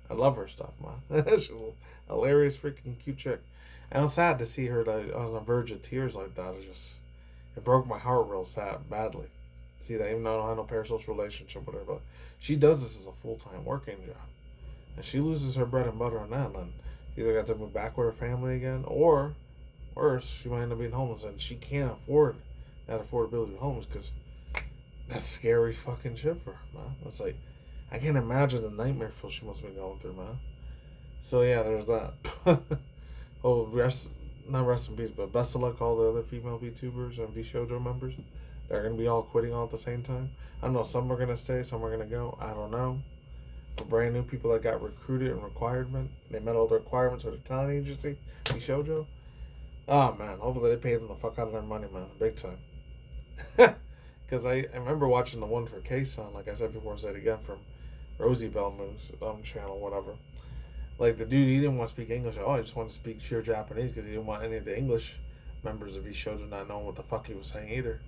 I love her stuff, man. She's a hilarious freaking cute chick. And it was sad to see her like, on the verge of tears like that. It broke my heart real sad, badly. See that, even though I don't have no parasocial relationship with her, but she does this as a full-time working job. And she loses her bread and butter on that, and either got to move back with her family again, or worse, she might end up being homeless, and she can't afford that affordability of homeless because that's scary fucking shit for her, man. It's like, I can't imagine the nightmare feel she must be going through, man. So yeah, there's that. Oh, not rest in peace, but best of luck to all the other female VTubers and VSHJOJO members. They're going to be all quitting all at the same time. I don't know, some are going to stay, some are going to go. I don't know. For brand new people that got recruited and they met all the requirements for the talent agency, VSHJOJO. Oh, man, hopefully they pay them the fuck out of their money, man, big time. Because I remember watching the one for K-Sun, like I said before, I said again, from Rosie Bell Moose channel, whatever. Like, the dude, he didn't want to speak English. Oh, I just wanted to speak pure Japanese because he didn't want any of the English members of VSHJOJO not knowing what the fuck he was saying either.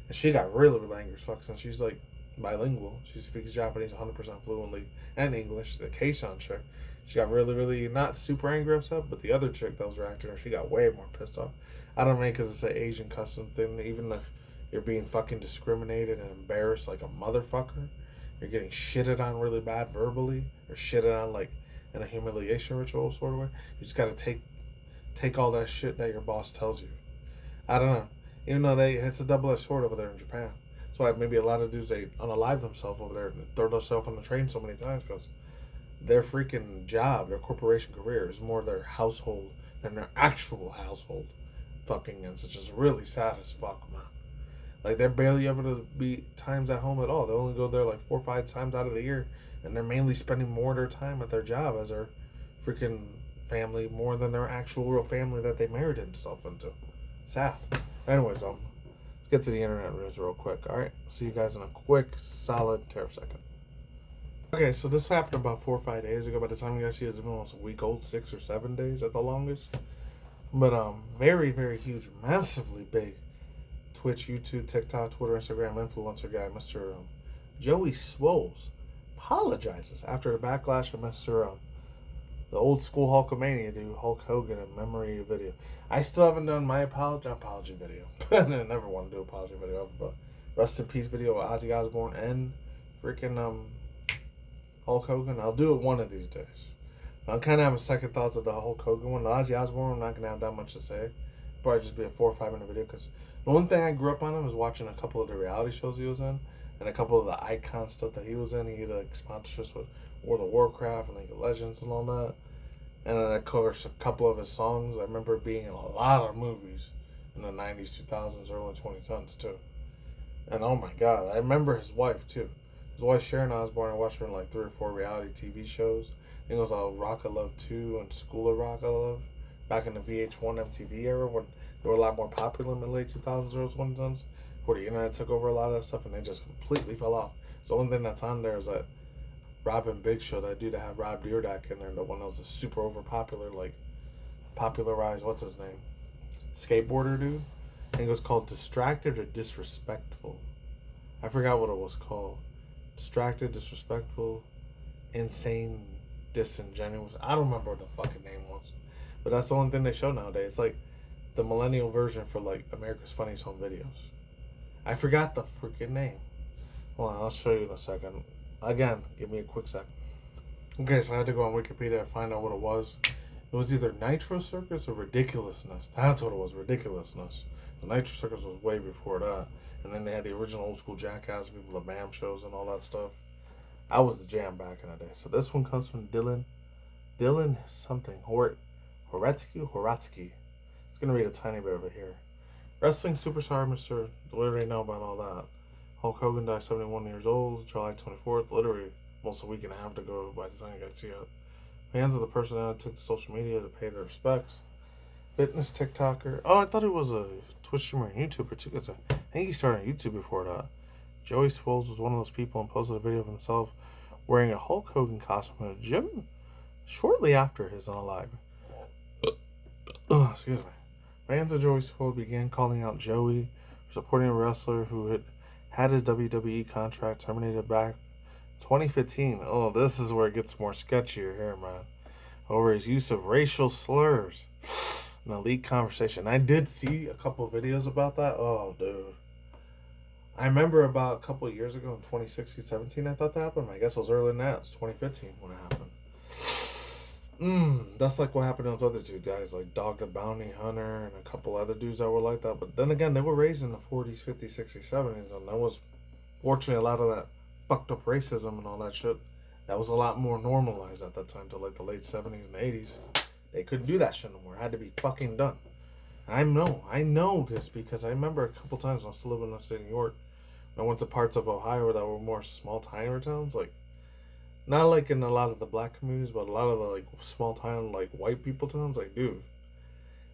And she got really, really angry as fuck since she's like bilingual. She speaks Japanese 100% fluently and English. The K-San chick, she got really, really not super angry upset, but the other chick that was reacting to her, she got way more pissed off. I don't mean because it's an Asian custom thing. Even if you're being fucking discriminated and embarrassed like a motherfucker, you're getting shitted on really bad verbally or shitted on like in a humiliation ritual sort of way. You just gotta take all that shit that your boss tells you. I don't know. Even though it's a double-edged sword over there in Japan. So maybe a lot of dudes, they unalive themselves over there and throw themselves on the train so many times because their freaking job, their corporation career is more their household than their actual household fucking is. It's just really sad as fuck, man. Like, they're barely able to be times at home at all. They only go there like 4 or 5 times out of the year, and they're mainly spending more of their time at their job as their freaking family more than their actual real family that they married themselves into. Sad. Anyways, let's get to the internet news real quick. Alright, see you guys in a quick, solid second. Okay, so this happened about 4 or 5 days ago. By the time you guys see it, it's almost a week old, 6 or 7 days at the longest. But very, very huge, massively big Twitch, YouTube, TikTok, Twitter, Instagram influencer guy, Mr. Joey Swoles, apologizes after the backlash of Mr. The old school Hulkamania dude, Hulk Hogan, a memory video. I still haven't done my apology video. I never want to do an apology video, but rest in peace video with Ozzy Osbourne and freaking Hulk Hogan. I'll do it one of these days. I'm kind of having second thoughts of the Hulk Hogan one. The Ozzy Osbourne, I'm not going to have that much to say. Probably just be a 4 or 5 minute video because the one thing I grew up on him was watching a couple of the reality shows he was in and a couple of the icon stuff that he was in. He had like sponsorships with World of Warcraft and League of Legends and all that. And then, of course, a couple of his songs. I remember being in a lot of movies in the 90s, 2000s, early 2010s, too. And, oh, my God, I remember his wife, too. His wife, Sharon Osbourne, I watched her in, like, 3 or 4 reality TV shows. I think it was Rock of Love 2 and School of Rock of Love. Back in the VH1 MTV era when they were a lot more popular in the late 2000s, early 2010s. Where the internet took over a lot of that stuff and they just completely fell off. So the only thing that's on there is that Robin Big Show, that dude that had Rob Dyrdek in there, the one that was a super over popular, like, popularized, what's his name? Skateboarder dude. I think it was called Distracted or Disrespectful. I forgot what it was called. Distracted, Disrespectful, Insane, Disingenuous. I don't remember what the fucking name was. But that's the only thing they show nowadays. It's like the millennial version for, like, America's Funniest Home Videos. I forgot the freaking name. Hold on, I'll show you in a second. Again, give me a quick sec. Okay, so I had to go on Wikipedia to find out what it was. It was either Nitro Circus or Ridiculousness. That's what it was, Ridiculousness. The Nitro Circus was way before that. And then they had the original old school Jackass, people, the BAM shows and all that stuff. I was the jam back in the day. So this one comes from Dylan something. Horatsky. It's going to read a tiny bit over here. Wrestling superstar, Mr. We already know about all that. Hulk Hogan died 71 years old, July 24th. Literally almost a week and a half to go by the time you guys see it. Fans of the personality took to social media to pay their respects. Fitness TikToker. Oh, I thought he was a Twitch streamer and YouTuber too. Cause I think he started on YouTube before that. Joey Swoles was one of those people and posted a video of himself wearing a Hulk Hogan costume at a gym shortly after his unalive. Excuse me. Fans of Joey Swoles began calling out Joey for supporting a wrestler who had his WWE contract terminated back 2015. Oh, this is where it gets more sketchier here, man. Over his use of racial slurs in a leaked conversation. I did see a couple of videos about that. Oh, dude. I remember about a couple of years ago in 2016, 17, I thought that happened. I guess it was earlier than that. It was 2015 when it happened. That's like what happened to those other two guys, like Dog the Bounty Hunter and a couple other dudes that were like that. But then again, they were raised in the 40s, 50s, 60s, 70s, and that was, fortunately, a lot of that fucked up racism and all that shit. That was a lot more normalized at that time, to like the late 70s and 80s. They couldn't do that shit no more. It had to be fucking done. I know this because I remember a couple times when I was still living in upstate New York, I went to parts of Ohio that were more small towner towns, like not like in a lot of the black communities, but a lot of the like small town like white people towns. Like, dude,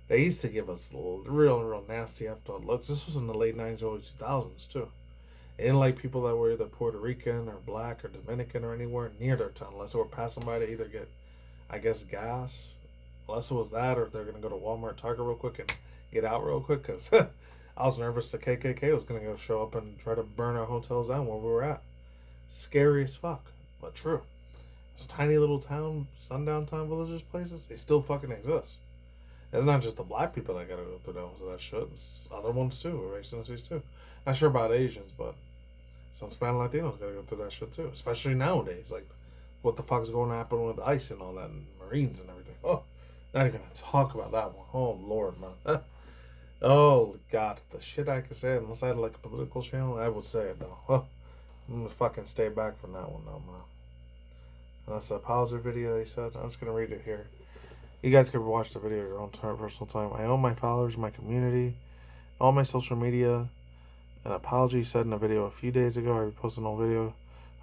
they used to give us real nasty after looks. This was in the late 90s, early 2000s too. They didn't like people that were either Puerto Rican or black or Dominican or anywhere near their town unless they were passing by to either get, I guess, gas. Unless it was that, or they're gonna go to Walmart, Target real quick and get out real quick. Cause I was nervous the KKK was gonna go show up and try to burn our hotels down where we were at. Scary as fuck, but true. This tiny little town, sundown town villages, places, they still fucking exist. It's not just the black people that gotta go through that shit. It's other ones too, race identities too. Not sure about Asians, but some Spanish Latinos gotta go through that shit too. Especially nowadays, like what the fuck is going to happen with ICE and all that, and Marines and everything. Oh, not even gonna talk about that one. Oh Lord, man. Oh God, the shit I could say unless I had like a political channel, I would say it though. Oh, I'm gonna fucking stay back from that one though, man. And that's the apology video they said. I'm just gonna read it here. You guys can watch the video at your own personal time. I owe my followers, my community, all my social media an apology said in a video a few days ago. I reposted an old video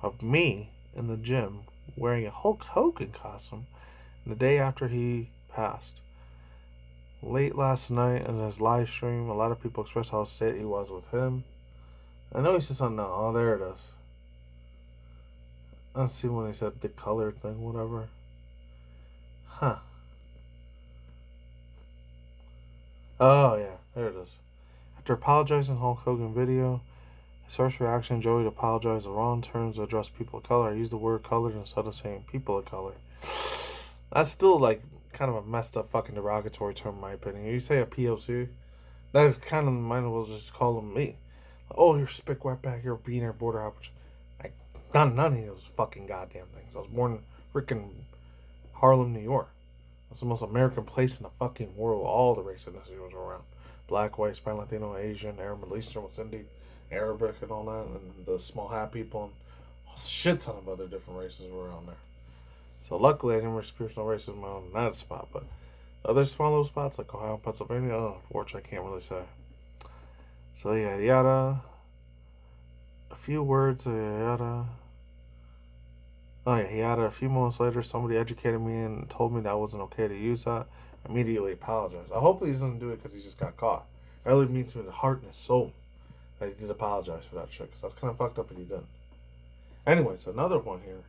of me in the gym wearing a Hulk Hogan costume the day after he passed. Late last night in his live stream, a lot of people expressed how sad he was with him. I know he said something now. Oh, there it is. Let's see when he said the colored thing, whatever. Huh. Oh, yeah, there it is. After apologizing in Hulk Hogan video, his first reaction, Joey to apologize the wrong terms to address people of color. I used the word colored instead of saying people of color. That's still like kind of a messed up fucking derogatory term in my opinion. You say a POC, that is kind of might as well just call them me. Oh, you're spick wetback, you're a beaner, border hopper. I done none of those fucking goddamn things. I was born in freaking Harlem, New York. It's the most American place in the fucking world. All the race ethnicities were around. Black, white, Hispanic, Latino, Asian, Arab, Middle Eastern, West Indian, Arabic, and all that, and the small hat people, and a shit ton of other different races were around there. So luckily, I didn't experience no racism on that spot, but other small little spots like Ohio, Pennsylvania, unfortunately, I can't really say. So yada yada. A few words, yada. Oh yeah, yada. A few moments later, somebody educated me and told me that wasn't okay to use that. I immediately apologized. I hope he doesn't do it because he just got caught. It really means to me the heart and his soul that he did apologize for that shit, because that's kind of fucked up if he didn't. Anyways, another one here.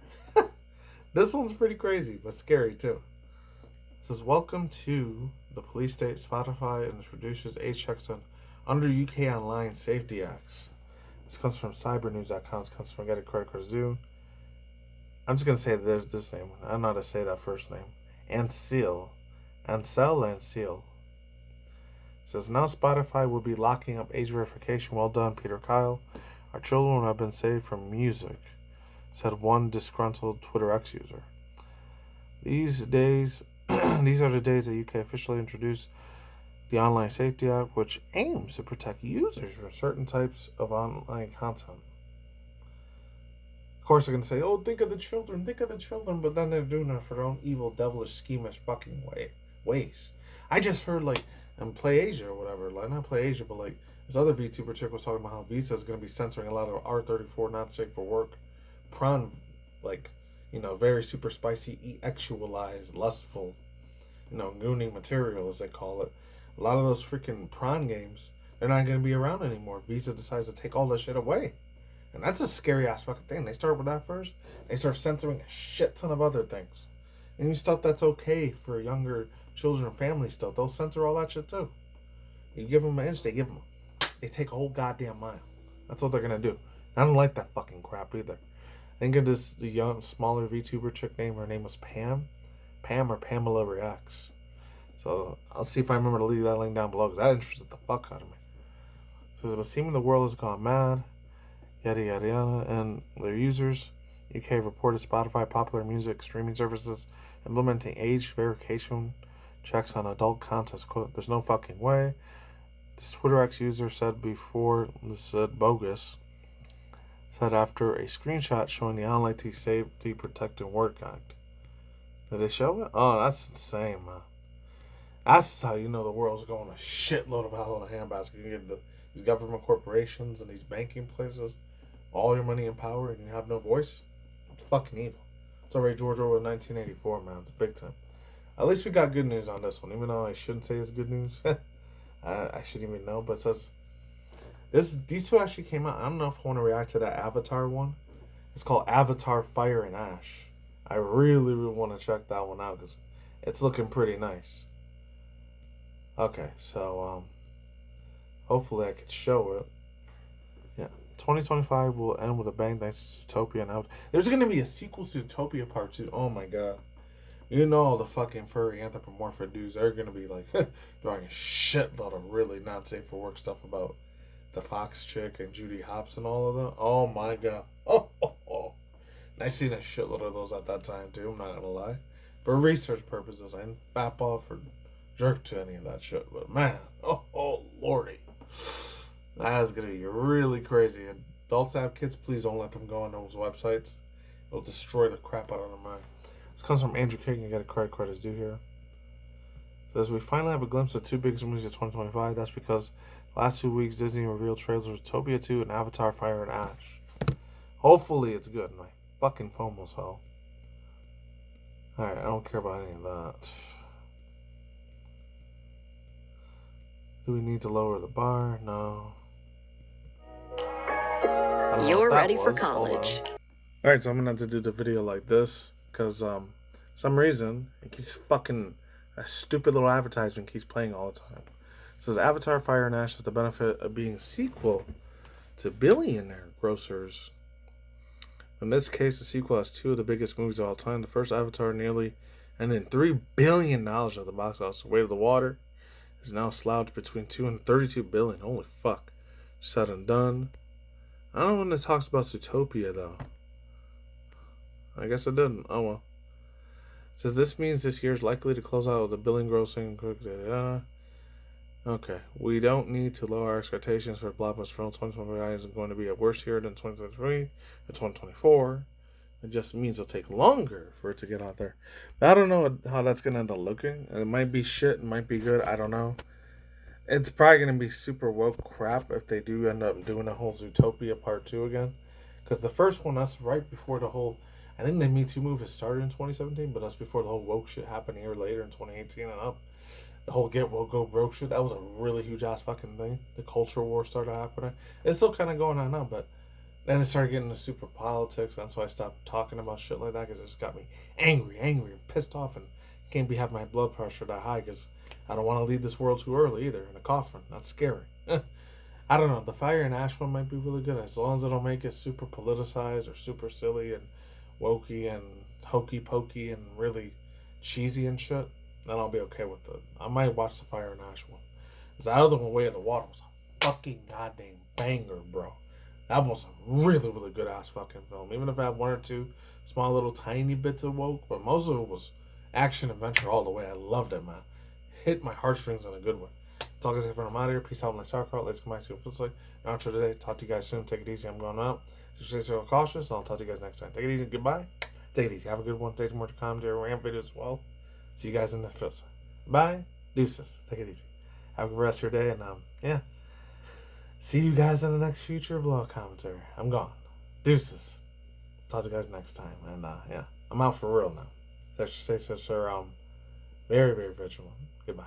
This one's pretty crazy, but scary too. It says, welcome to the police state. Spotify introduces age checks under UK Online Safety Acts. This comes from cybernews.com. This comes from Get a Credit Card Zoo. I'm just going to say there's this name. I don't know how to say that first name. Ansel. It says, now Spotify will be locking up age verification. Well done, Peter Kyle. Our children have been saved from music, said one disgruntled Twitter X user. These are the days that UK officially introduced the Online Safety Act, which aims to protect users from certain types of online content. Of course, they're going to say, oh, think of the children, but then they're doing it for their own evil, devilish, schemish fucking ways. I just heard, like, in Play Asia or whatever, like, not Play Asia, but, like, this other VTuber chick was talking about how Visa is going to be censoring a lot of R34 not safe for work, prawn, like, very super spicy, actualized, lustful, gooning material, as they call it. A lot of those freaking prawn games, they're not going to be around anymore. Visa decides to take all that shit away. And that's a scary ass fucking thing. They start with that first. They start censoring a shit ton of other things. And you stuff that's okay for younger children and families still. They'll censor all that shit too. You give them an inch, they take a whole goddamn mile. That's what they're going to do. I don't like that fucking crap either. I think of the young, smaller VTuber chick name. Her name was Pam. Pam or Pamela Reacts. So I'll see if I remember to leave that link down below, because that interested the fuck out of me. So it seeming the world has gone mad. Yada yada yada. And their users, UK reported Spotify, popular music streaming services, implementing age verification checks on adult content. Quote, there's no fucking way. This Twitter X user said before this said bogus. Said after a screenshot showing the Online Safety Protecting Work Act. Did they show it? Oh, that's insane, man. That's how you know the world's going a shitload of hell in a handbasket. You get these government corporations and these banking places, all your money and power, and you have no voice. It's fucking evil. It's already George Orwell 1984, man. It's big time. At least we got good news on this one, even though I shouldn't say it's good news. I shouldn't even know, but it says these two actually came out. I don't know if I want to react to that Avatar one. It's called Avatar Fire and Ash. I really, really want to check that one out because it's looking pretty nice. Okay, so hopefully I could show it. Yeah, 2025 will end with a bang thanks to Zootopia. Now there's gonna be a sequel to Zootopia Part 2. Oh my god. You know all the fucking furry anthropomorphic dudes, they're gonna be like drawing a shitload of really not safe for work stuff about the Fox chick and Judy Hopps and all of them. Oh my god. Oh. I seen a shitload of those at that time too. I'm not gonna lie. For research purposes, I didn't fap off or jerk to any of that shit. But man, oh lordy, that's gonna be really crazy. And adults that have kids, please don't let them go on those websites. It'll destroy the crap out of their mind. This comes from Andrew King. You got a credit card is due here. It says we finally have a glimpse of two biggest movies of 2025. That's because the last 2 weeks Disney revealed trailers of Zootopia 2 and Avatar: Fire and Ash. Hopefully it's good. My fucking phone was hell. Alright, I don't care about any of that. Do we need to lower the bar? No. You're ready for college. Alright, so I'm gonna have to do the video like this. Because, some reason, it keeps fucking... A stupid little advertisement keeps playing all the time. It says Avatar: Fire and Ash has the benefit of being a sequel to billionaire grossers. In this case, the sequel has two of the biggest movies of all time. The first Avatar nearly and then $3 billion at the box office. The Weight of the Water is now slouched between $2 and $32 billion. Holy fuck. Said and done. I don't know when it talks about Zootopia though. I guess it didn't. Oh well. It says this means this year is likely to close out with a billion grossing. Okay, we don't need to lower our expectations for blockbuster film. 2025 isn't going to be a worse year than 2023 and 2024. It just means it'll take longer for it to get out there. But I don't know how that's going to end up looking. It might be shit, it might be good, I don't know. It's probably going to be super woke crap if they do end up doing a whole Zootopia Part 2 again. Because the first one, that's right before the whole... I think the Me Too movement started in 2017, but that's before the whole woke shit happened a year later in 2018 and up. The whole get woke, go broke shit, that was a really huge ass fucking thing. The culture war started happening. It's still kind of going on now, but then it started getting into super politics. That's why I stopped talking about shit like that, because it just got me angry, and pissed off, and can't be having my blood pressure that high, because I don't want to leave this world too early either, in a coffin. That's scary. I don't know. The Fire and Ash one might be really good, as long as they don't make it super politicized or super silly and wokey and hokey pokey and really cheesy and shit. Then I'll be okay with it. I might watch the Fire and Ash one. Because the other one, Way of the Water, was a fucking goddamn banger, bro. That was a really, really good ass fucking film. Even if I had one or two small little tiny bits of woke, but most of it was action adventure all the way. I loved it, man. Hit my heartstrings in a good way. That's all I can say for I'm out of here. Peace out, my sauerkraut. Let's come back to it. Like outro today. Talk to you guys soon. Take it easy. I'm going out. Just stay so cautious. I'll talk to you guys next time. Take it easy. Goodbye. Take it easy. Have a good one. Take some more commentary, rant videos as well. See you guys in the next. Bye. Deuces. Take it easy. Have a good rest of your day. And, yeah. See you guys in the next future vlog commentary. I'm gone. Deuces. Talk to you guys next time. And, yeah. I'm out for real now. Stay very, very vigilant. Goodbye.